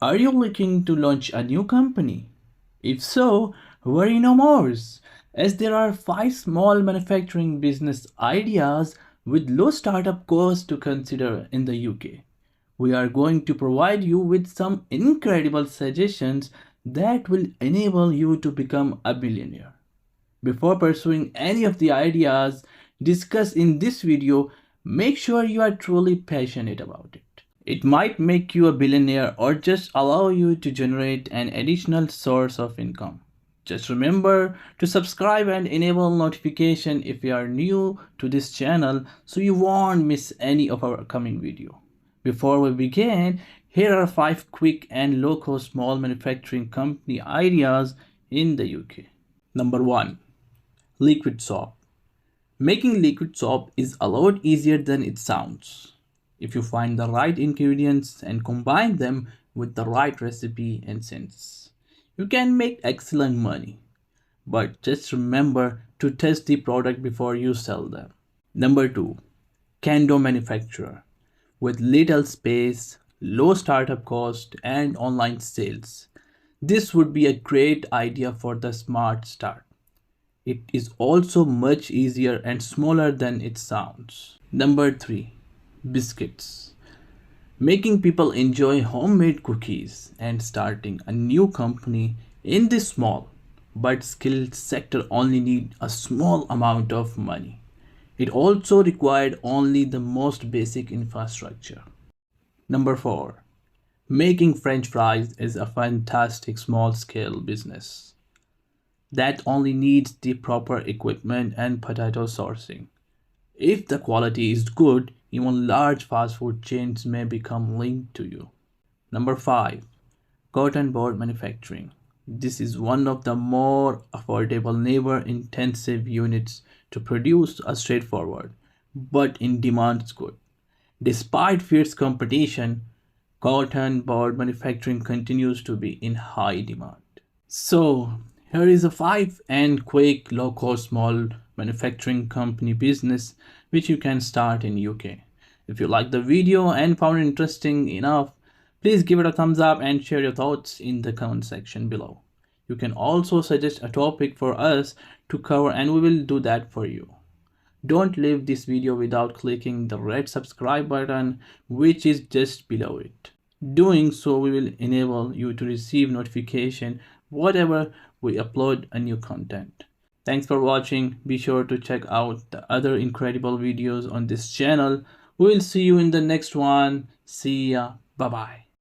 Are you looking to launch a new company? If so, worry no more, as there are 5 small manufacturing business ideas with low startup costs to consider in the UK. We are going to provide you with some incredible suggestions that will enable you to become a billionaire. Before pursuing any of the ideas discussed in this video, make sure you are truly passionate about it. It might make you a billionaire or just allow you to generate an additional source of income. Just remember to subscribe and enable notification if you are new to this channel so you won't miss any of our upcoming video. Before we begin, here are 5 quick and low-cost small manufacturing company ideas in the UK. Number 1. Liquid soap. Making liquid soap is a lot easier than it sounds. If you find the right ingredients and combine them with the right recipe and scents, you can make excellent money. But just remember to test the product before you sell them. Number 2. Candle manufacturer. With little space, low startup cost, and online sales, this would be a great idea for the smart start. It is also much easier and smaller than it sounds. Number 3. Biscuits. Making people enjoy homemade cookies and starting a new company in this small but skilled sector only need a small amount of money. It also required only the most basic infrastructure. Number 4. Making French fries is a fantastic small scale business that only needs the proper equipment and potato sourcing. If the quality is good, even large fast food chains may become linked to you. Number 5. Cotton board manufacturing. This is one of the more affordable labor intensive units to produce a straightforward but in demand good. Despite fierce competition, cotton board manufacturing continues to be in high demand. So, here is a 5 and quick low-cost small manufacturing company business which you can start in UK. If you liked the video and found it interesting enough, please give it a thumbs up and share your thoughts in the comment section below. You can also suggest a topic for us to cover and we will do that for you. Don't leave this video without clicking the red subscribe button which is just below it. Doing so will enable you to receive notification whatever we upload a new content. Thanks for watching. Be sure to check out the other incredible videos on this channel. We will see you in the next one. See ya. Bye bye.